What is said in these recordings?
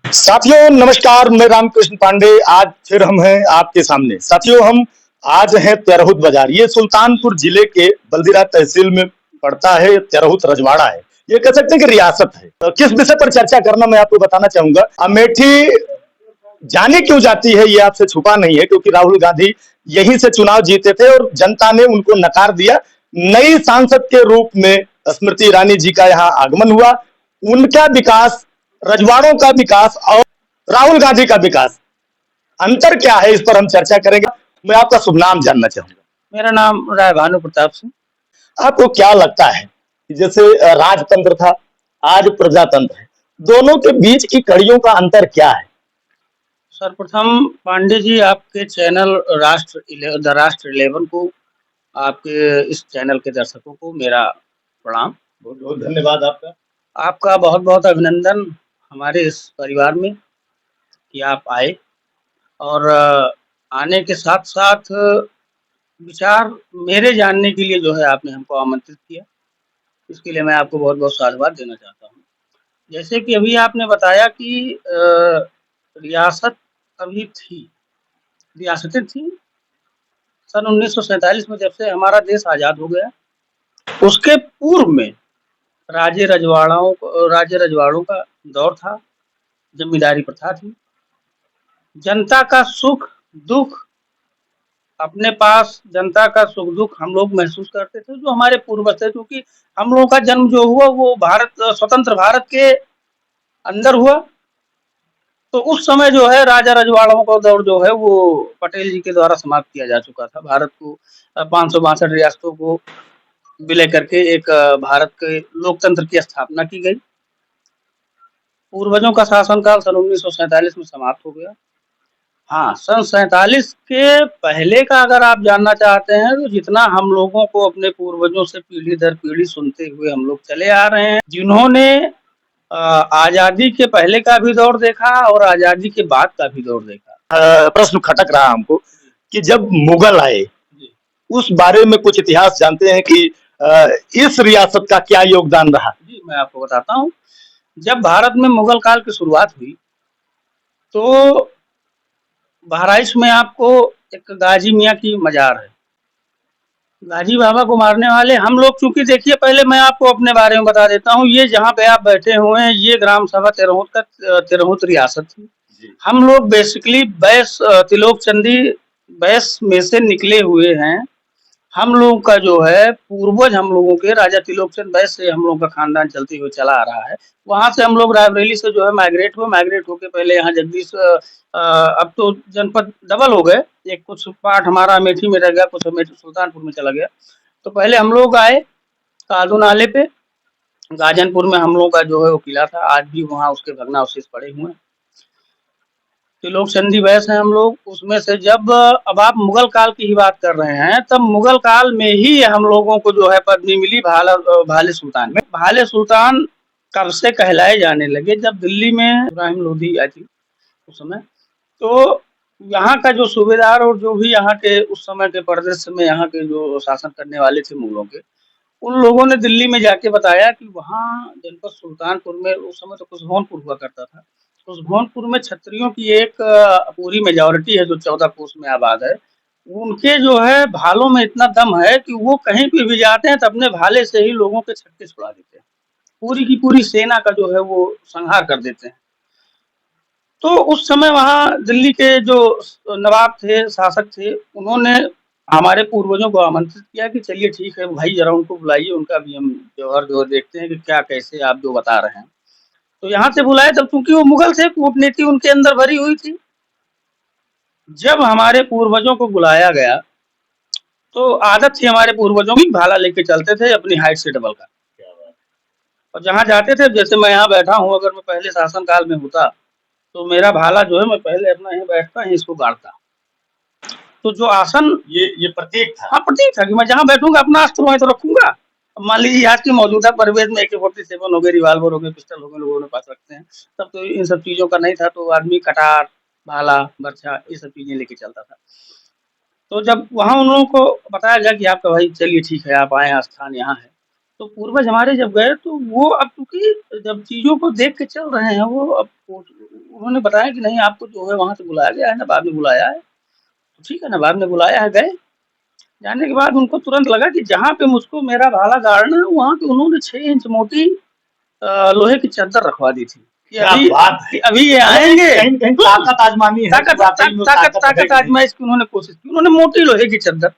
साथियों नमस्कार, मैं रामकृष्ण पांडे। आज फिर हम हैं आपके सामने। साथियों हम आज हैं तिरहुत बाजार। ये सुल्तानपुर जिले के बलदीरा तहसील में पड़ता है। तिरहुत रजवाड़ा है, ये कह सकते हैं कि रियासत है। तो किस विषय पर चर्चा करना मैं आपको बताना चाहूंगा। अमेठी जाने क्यों जाती है ये आपसे छुपा नहीं है, क्योंकि राहुल गांधी यहीं से चुनाव जीते थे और जनता ने उनको नकार दिया। नई सांसद के रूप में स्मृति ईरानी जी का यहाँ आगमन हुआ। उनका विकास, रजवाड़ों का विकास और राहुल गांधी का विकास, अंतर क्या है, इस पर हम चर्चा करेंगे। मैं आपका शुभ नाम जानना चाहूंगा। मेरा नाम राय भानु प्रताप सिंह। आपको क्या लगता है कि जैसे राजतंत्र था, आज प्रजातंत्र है, दोनों के बीच की कड़ियों का अंतर क्या है? सर्वप्रथम पांडे जी, आपके चैनल द राष्ट्र 11 को, आपके इस चैनल के दर्शकों को मेरा प्रणाम। बहुत बहुत धन्यवाद आपका। आपका बहुत बहुत अभिनंदन हमारे इस परिवार में कि आप आए और आने के साथ साथ विचार मेरे जानने के लिए जो है आपने हमको आमंत्रित किया। इसके लिए मैं आपको बहुत बहुत साधुवाद देना चाहता हूँ। जैसे कि अभी आपने बताया कि रियासत अभी थी, रियासतें थी सन 1947 में, जब से हमारा देश आज़ाद हो गया। उसके पूर्व में राज्य रजवाड़ों का दौर था, जमींदारी प्रथा थी। जनता का सुख दुख अपने पास, जनता का सुख दुख हम लोग महसूस करते थे, जो हमारे पूर्वज थे। क्योंकि हम लोगों का जन्म जो हुआ वो स्वतंत्र भारत के अंदर हुआ। तो उस समय जो है राजा रजवाड़ों का दौर जो है वो पटेल जी के द्वारा समाप्त किया जा चुका था। भारत को 562 रियासतों को विलय करके एक भारत के लोकतंत्र की स्थापना की गई। पूर्वजों का शासनकाल सन 1947 में समाप्त हो गया। हाँ, सन 47 के पहले का अगर आप जानना चाहते हैं, तो जितना हम लोगों को अपने पूर्वजों से पीढ़ी दर पीढ़ी सुनते हुए हम लोग चले आ रहे हैं, जिन्होंने आजादी के पहले का भी दौर देखा और आजादी के बाद का भी दौर देखा। प्रश्न खटक रहा हमको कि जब मुगल आए, उस बारे में कुछ इतिहास जानते हैं कि इस रियासत का क्या योगदान रहा? जी, मैं आपको बताता हूँ। जब भारत में मुगल काल की शुरुआत हुई, तो बहराइच में आपको एक गाजी मियाँ की मजार है। गाजी बाबा को मारने वाले हम लोग, चूंकि देखिए, पहले मैं आपको अपने बारे में बता देता हूँ। ये जहाँ पे आप बैठे हुए हैं, ये ग्राम सभा तिरहुत का तिरहुत रियासत थी। हम लोग बेसिकली बैस तिलोक चंदी बैस में से निकले हुए हैं। हम लोग का जो है पूर्वज, हम लोगों के राजा तिलोकचंद बैस से हम लोगों का खानदान चलते हुए चला आ रहा है। वहाँ से हम लोग रायबरेली से जो है माइग्रेट होके पहले यहाँ जगदीश, अब तो जनपद डबल हो गए। एक कुछ पार्ट हमारा अमेठी में रह गया, कुछ अमेठी सुल्तानपुर में चला गया। तो पहले हम लोग आए कादू नाले पे, गाजनपुर में हम लोग का जो है वो किला था। आज भी वहाँ उसके भग्नावशेष पड़े हुए हैं। त्रिलोक चंदी वैस हैं हम लोग। उसमें से जब अब आप मुगल काल की ही बात कर रहे हैं, तब मुगल काल में ही हम लोगों को जो है पदवी मिली भाले सुल्तान में। भाले सुल्तान कब से कहलाए जाने लगे, जब दिल्ली में इब्राहिम लोधी आई थी उस समय। तो यहाँ का जो सूबेदार और जो भी यहाँ के उस समय के परिदृश्य में यहाँ के जो शासन करने वाले थे मुगलों के, उन लोगों ने दिल्ली में जाके बताया कि वहाँ जनपद सुल्तानपुर में, उस समय तो कुशभोनपुर हुआ करता था, कुशभोनपुर में क्षत्रियों की एक पूरी मेजॉरिटी है जो 14 कोस में आबाद है। उनके जो है भालों में इतना दम है कि वो कहीं पे भी जाते हैं तो अपने भाले से ही लोगों के छक्के छुड़ा देते हैं। पूरी की पूरी सेना का जो है वो संहार कर देते हैं। तो उस समय वहाँ दिल्ली के जो नवाब थे, शासक थे, उन्होंने हमारे पूर्वजों को आमंत्रित किया कि चलिए ठीक है भाई, जरा उनको बुलाइए, उनका भी हम त्योहार जो देखते हैं कि क्या कैसे आप जो बता रहे हैं। तो यहाँ से बुलाए, तब चूंकि वो मुगल थे, कूटनीति उनके अंदर भरी हुई थी। जब हमारे पूर्वजों को बुलाया गया, तो आदत थी हमारे पूर्वजों की, भाला लेके चलते थे अपनी हाइट से डबल का। और जहाँ जाते थे, जैसे मैं यहाँ बैठा हूँ, अगर मैं पहले शासन काल में होता तो मेरा भाला जो है, मैं पहले अपना यहाँ बैठता, यहीं इसको गाड़ता। तो जो आसन, ये प्रतीक था। हाँ, प्रतीक था कि मैं जहाँ बैठूंगा अपना अस्त्र वहीं तो रखूंगा। अब मान लीजिए आज की मौजूदा परिवेश में AK-47 हो गए, रिवाल्वर हो गए, पिस्टल हो गए, लोगों ने पास रखते हैं। तब तो इन सब चीजों का नहीं था, तो आदमी कटार, भाला, बर्छा, ये सब चीजें लेके चलता था। तो जब वहाँ उन लोगों को बताया गया कि आपका भाई, चलिए ठीक है, आप आए, स्थान यहाँ है। तो पूर्वज हमारे जब गए, तो वो अब चूंकि जब चीजों को देख के चल रहे हैं, वो अब उन्होंने बताया कि नहीं आपको जो है वहाँ से बुलाया गया है, नवाब ने बुलाया है। तो ठीक है, नवाब ने बुलाया है, गए। जाने के बाद उनको तुरंत लगा कि जहाँ पे मुझको मेरा भाला गाड़ना है वहाँ पे उन्होंने 6 इंच मोटी लोहे की चद्दर रखवा दी थी कि क्या अभी बात है। कि अभी ये मतलब आएंगे। कहीं न कहीं ताकत आज़मानी है कि ताकत वाक़ई में ताकत ताकत है ताकत कि नहीं। आजमाइश की उन्होंने कोशिश की। उन्होंने मोटी लोहे की चद्दर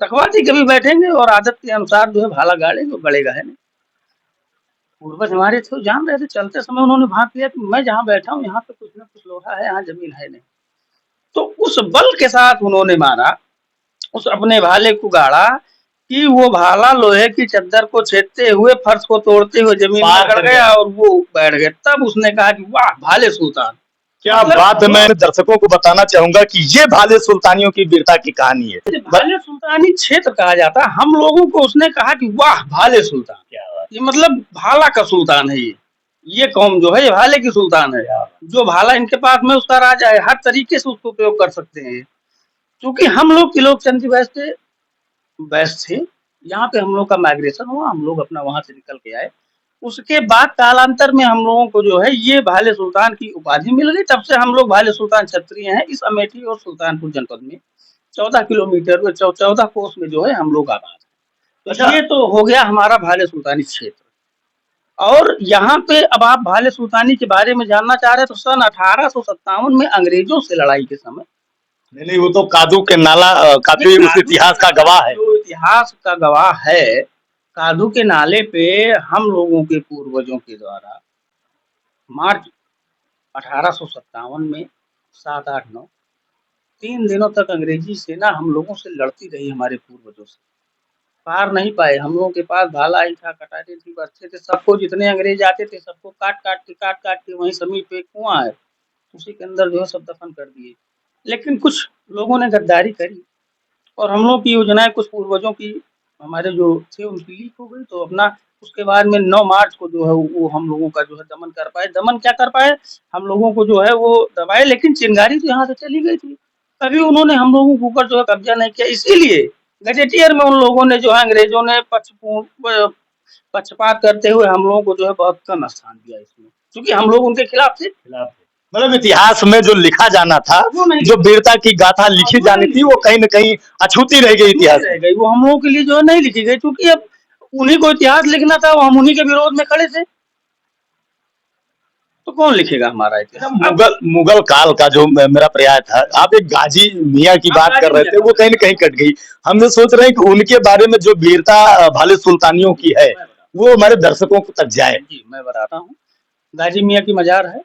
रखवा दी, कभी बैठेंगे और आदत के अनुसार जो है भाला गाड़ेंगे, गड़ेगा है नहीं। पूर्वज हमारे थे, वो जान रहे थे। चलते समय उन्होंने भांप लिया कि मैं जहाँ बैठा हूँ यहाँ पे कुछ न कुछ लोहा है, यहाँ जमीन है नहीं। तो उस बल के साथ उन्होंने मारा, उस अपने भाले को गाड़ा कि वो भाला लोहे की चद्दर को छेदते हुए, फर्श को तोड़ते हुए जमीन में पार गड़ कर गया गए। और वो बैठ गए। तब उसने कहा कि वाह भाले सुल्तान। क्या मतलब बात है। मैं दर्शकों को बताना चाहूँगा कि ये भाले सुल्तानियों की वीरता की कहानी है। भाले सुल्तानी क्षेत्र कहा जाता है। हम लोगों को उसने कहा कि वाह भाले सुल्तान, क्या बात। ये मतलब भाला का सुल्तान है ये कौम जो है ये भाले की सुल्तान है। जो भाला इनके पास में उसका राजा है, हर तरीके से उसको उपयोग कर सकते हैं। क्योंकि हम लोग त्रिलोकचंद जी वैश्य थे, यहाँ पे हम लोग का माइग्रेशन हुआ, हम लोग अपना वहाँ से निकल के आए। उसके बाद कालांतर में हम लोगों को जो है ये भाले सुल्तान की उपाधि मिल गई। तब से हम लोग भाले सुल्तान क्षत्रिय हैं। इस अमेठी और सुल्तानपुर जनपद में 14 किलोमीटर 14 कोस में जो है हम लोग आबाद हैं। तो अच्छा। ये तो हो गया हमारा भाले सुल्तानी क्षेत्र। और यहाँ पे अब आप भाले सुल्तानी के बारे में जानना चाह रहे हैं तो सन 1857 में अंग्रेजों से लड़ाई के समय नहीं, वो तो कादू के नाला काफ़ी उस इतिहास का गवाह है। जो इतिहास का गवाह है, कादू के नाले पे हम लोगों के पूर्वजों के द्वारा मार्च 1857 में 7, 8, 9 3 दिनों तक अंग्रेजी सेना हम लोगों से लड़ती रही, हमारे पूर्वजों से। पार नहीं पाए। हम लोगों के पास भाला ही था, कटारे थी, बर्छे थे। सबको जितने अंग्रेज आते थे सबको काट के वहीं समीप एक कुआँ है, उसी के अंदर जो है सब दफन कर दिए। लेकिन कुछ लोगों ने गद्दारी करी और हम लोग की योजनाएँ कुछ पूर्वजों की, हमारे जो थे उनकी लीक हो गई। तो अपना उसके बाद में 9 मार्च को जो है वो हम लोगों का जो है दमन कर पाए। दमन क्या कर पाए, हम लोगों को जो है वो दबाए, लेकिन चिंगारी तो यहाँ से चली गई थी। कभी उन्होंने हम लोगों के ऊपर जो है कब्जा नहीं किया। इसीलिए गजेटियर में उन लोगों ने जो है अंग्रेजों ने पक्षपात करते हुए हम लोगों को जो है बहुत कम स्थान दिया इसमें, क्योंकि हम लोग उनके खिलाफ थे। मतलब इतिहास में जो लिखा जाना था, वो नहीं, जो वीरता की गाथा लिखी वो जानी नहीं थी, वो कहीं न कहीं अछूती रह गई इतिहास रह में। गई। वो हम लोगों के लिए जो है नहीं लिखी गई, क्योंकि अब उन्हीं को इतिहास लिखना था, वो हम उन्हीं के विरोध में खड़े थे। तो कौन लिखेगा हमारा इतिहास? मुगल काल का जो मेरा प्रयास था, आप एक गाजी मियाँ की बात कर रहे थे, वो कहीं न कहीं कट गई। हम ये सोच रहे हैं कि उनके बारे में जो वीरता भाले सुल्तानियों की है, वो हमारे दर्शकों तक जाए। जी, मैं बताता हूँ। गाजी मियाँ की मजार है।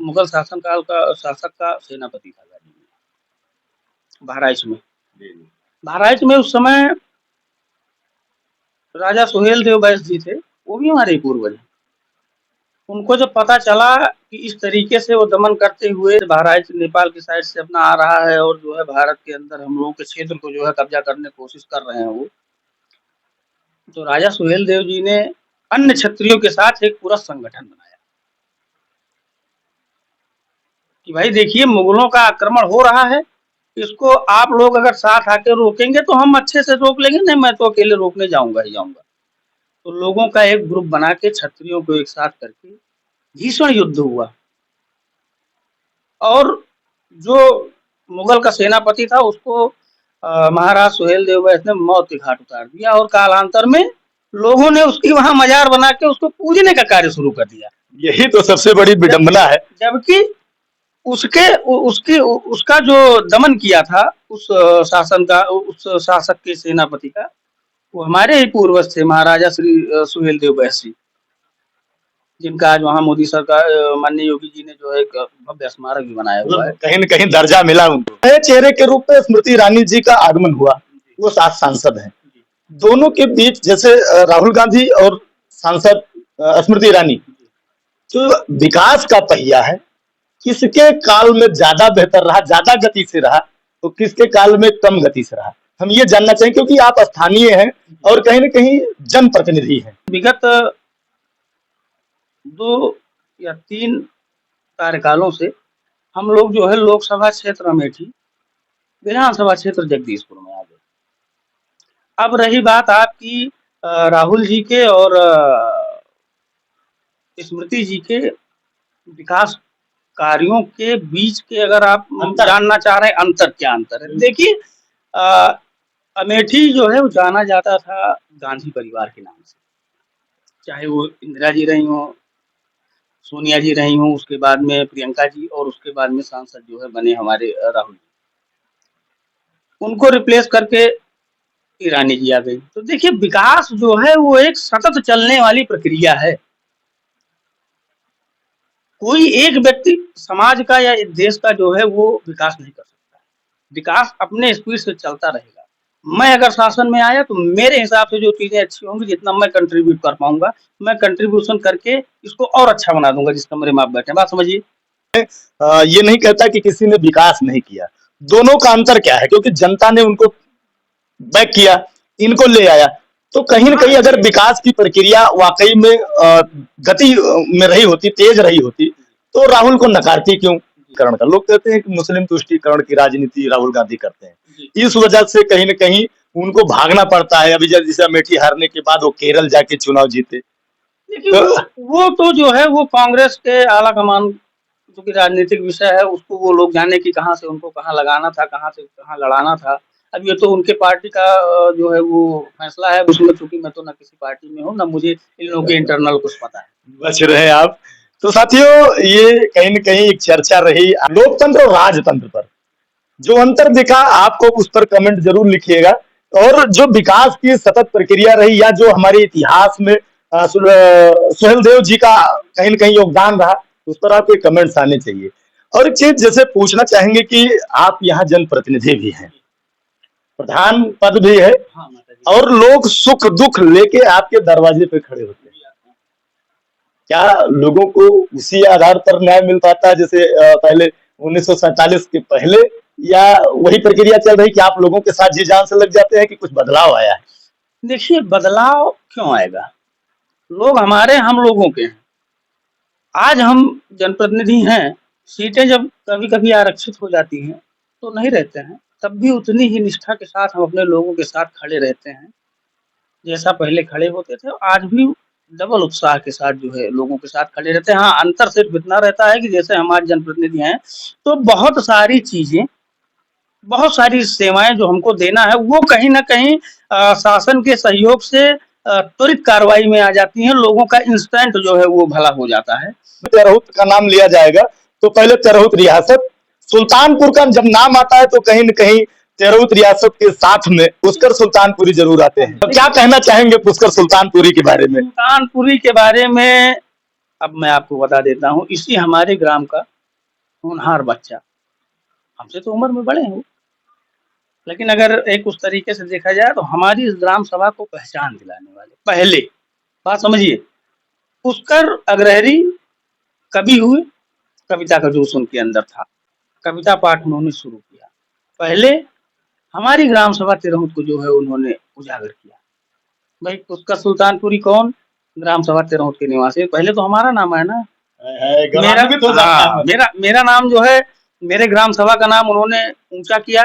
मुगल शासन काल का शासक का सेनापति था गाजी मियाँ, बहराइच में। बहराइच में उस समय राजा सुहेल देव वैश्य जी थे, वो भी हमारे ही पूर्वज हैं। उनको जब पता चला कि इस तरीके से वो दमन करते हुए बहराइच नेपाल की साइड से अपना आ रहा है और जो है भारत के अंदर हम लोगों के क्षेत्र को जो है कब्जा करने की कोशिश कर रहे हैं वो, तो राजा सुहेल देव जी ने अन्य क्षत्रियों के साथ एक पूरा संगठन बनाया कि भाई देखिए मुगलों का आक्रमण हो रहा है, इसको आप लोग अगर साथ आके रोकेंगे तो हम अच्छे से रोक लेंगे, नहीं मैं तो अकेले रोकने जाऊंगा ही जाऊंगा। तो लोगों का एक ग्रुप बना के क्षत्रियों को एक साथ करके भीषण युद्ध हुआ और जो मुगल का सेनापति था उसको महाराज सुहेल देव वैश्य ने मौत के घाट उतार दिया और कालांतर में लोगों ने उसकी वहां मजार बना के उसको पूजने का कार्य शुरू कर दिया। यही तो सबसे बड़ी विडंबना है। जबकि उसके उसकी उसका जो दमन किया था उस शासन का, उस शासक के सेनापति का, वो हमारे ही पूर्वज थे, महाराजा श्री सुहेल देव वैश्य, जिनका आज वहाँ मोदी सरकार माननीय योगी जी ने जो है एक भव्य स्मारक भी बनाया हुआ है। कहीं न कहीं दर्जा मिला उनको। नए चेहरे के रूप में स्मृति ईरानी जी का आगमन हुआ, वो सांसद हैं। दोनों के बीच जैसे राहुल गांधी और सांसद स्मृति ईरानी, जो विकास का पहिया है, किसके काल में ज्यादा बेहतर रहा, ज्यादा गति से रहा, तो किसके काल में कम गति से रहा, हम ये जानना चाहिए, क्योंकि आप स्थानीय हैं और कहीं न कहीं जनप्रतिनिधि हैं। विगत 2 या 3 कार्यकालों से हम लोग जो है लोकसभा क्षेत्र अमेठी, विधानसभा क्षेत्र जगदीशपुर में आ गए। अब रही बात आपकी राहुल जी के और स्मृति जी के विकास कार्यों के बीच के अगर आप अंतर। जानना चाह रहे हैं अंतर क्या अंतर है, देखिए अमेठी जो है वो जाना जाता था गांधी परिवार के नाम से, चाहे वो इंदिरा जी रही हो, सोनिया जी रही हो, उसके बाद में प्रियंका जी, और उसके बाद में सांसद जो है बने हमारे राहुल जी, उनको रिप्लेस करके ईरानी जी आ गई। तो देखिए विकास जो है वो एक सतत चलने वाली प्रक्रिया है। कोई एक व्यक्ति समाज का या देश का जो है वो विकास नहीं कर सकता। विकास अपने स्पीड से चलता रहेगा। मैं अगर शासन में आया तो मेरे हिसाब से जो चीजें अच्छी होंगी, जितना मैं कंट्रीब्यूट कर पाऊंगा, मैं कंट्रीब्यूशन करके इसको और अच्छा बना दूंगा। जिस कमरे में आप बैठे बात समझिए। ये नहीं कहता कि किसी ने विकास नहीं किया, दोनों का अंतर क्या है, क्योंकि जनता ने उनको बैक किया, इनको ले आया। तो कहीं ना कहीं अगर विकास की प्रक्रिया वाकई में गति में रही होती, तेज रही होती, तो राहुल को नकारती क्यों? करण का लोग कहते हैं कि मुस्लिम तुष्टीकरण की राजनीति राहुल गांधी करते हैं, इस वजह से कहीं ना कहीं उनको भागना पड़ता है। अभी जैसे अमेठी हारने के बाद वो केरल जाके चुनाव जीते। देखिए वो तो जो है वो कांग्रेस के आला कमान, क्योंकि राजनीतिक विषय है, उसको वो लोग जाने की कहाँ से उनको कहाँ लगाना था, कहाँ से कहाँ लड़ाना था। अब ये तो उनके पार्टी का जो है वो फैसला है, उसमें चूंकि मैं तो ना किसी पार्टी में हूँ, ना मुझे इन लोगों के इंटरनल कुछ पता है। बच रहे आप। तो साथियों, ये कहीं न कहीं एक चर्चा रही लोकतंत्र और राजतंत्र पर। जो अंतर दिखा आपको उस पर कमेंट जरूर लिखिएगा, और जो विकास की सतत प्रक्रिया रही या जो हमारे इतिहास में सुहेल देव जी का कहीं न कहीं योगदान रहा, उस पर आपके कमेंट्स आने चाहिए। और एक चीज जैसे पूछना चाहेंगे कि आप यहाँ जनप्रतिनिधि भी हैं, प्रधान पद भी है, हाँ माता जी। और लोग सुख दुख लेके आपके दरवाजे पे खड़े होते हैं। क्या लोगों को उसी आधार पर न्याय मिल पाता है जैसे पहले 1947 के पहले, या वही प्रक्रिया चल रही कि आप लोगों के साथ जी जान से लग जाते हैं कि कुछ बदलाव आया है? देखिए बदलाव क्यों आएगा, लोग हमारे हम लोगों के हैं। आज हम जनप्रतिनिधि हैं, सीटें जब कभी कभी आरक्षित हो जाती हैं तो नहीं रहते हैं, तब भी उतनी ही निष्ठा के साथ हम अपने लोगों के साथ खड़े रहते हैं, जैसा पहले खड़े होते थे। आज भी डबल उत्साह के साथ जो है लोगों के साथ खड़े रहते हैं। हाँ, अंतर सिर्फ इतना रहता है कि जैसे हम आज जनप्रतिनिधि हैं तो बहुत सारी चीजें, बहुत सारी सेवाएं जो हमको देना है वो कहीं ना कहीं शासन के सहयोग से त्वरित कार्रवाई में आ जाती हैं। लोगों का इंस्टेंट जो है वो भला हो जाता है। तिरहुत का नाम लिया जाएगा तो पहले तिरहुत रियासत, सुल्तानपुर का जब नाम आता है तो कहीं न कहीं तिरहुत रियासत के साथ में पुष्कर सुल्तानपुरी जरूर आते हैं। तो क्या कहना चाहेंगे पुष्कर सुल्तानपुरी के बारे में? सुल्तानपुरी के बारे में अब मैं आपको बता देता हूँ। इसी हमारे ग्राम का होनहार बच्चा, हमसे तो उम्र में बड़े हैं, लेकिन अगर एक उस तरीके से देखा जाए तो हमारी इस ग्राम सभा को पहचान दिलाने वाले पहले, बात समझिए, पुष्कर अग्रहरी कवि हुए, कविता का जोश उनके अंदर था, कविता पाठ उन्होंने शुरू किया। पहले हमारी ग्राम सभा तिरहुत को जो है उन्होंने उजागर किया। भाई पुष्कर सुल्तानपुरी कौन? ग्राम सभा तिरहुत के निवासी। पहले तो हमारा नाम है ना, मेरा नाम जो है, मेरे ग्राम सभा का नाम उन्होंने ऊंचा किया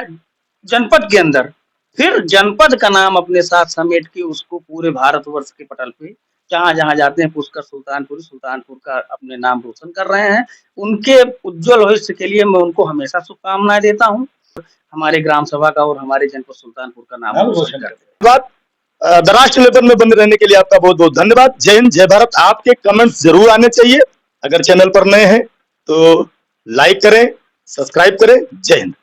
जनपद के अंदर, फिर जनपद का नाम अपने साथ समेट के उसको पूरे भारतवर्ष के पटल पे जहां जहां जाते हैं पुष्कर सुल्तानपुरी, सुल्तानपुर का अपने नाम रोशन कर रहे हैं। उनके उज्जवल भविष्य के लिए मैं उनको हमेशा शुभकामनाएं देता हूँ। हमारे ग्राम सभा का और हमारे जनपद सुल्तानपुर का नाम रोशन करते हैं। राष्ट्र लेवल में बने रहने के लिए आपका बहुत बहुत धन्यवाद। जय हिंद, जय भारत। आपके कमेंट्स जरूर आने चाहिए। अगर चैनल पर नए हैं तो लाइक करें, सब्सक्राइब करें। जय हिंद।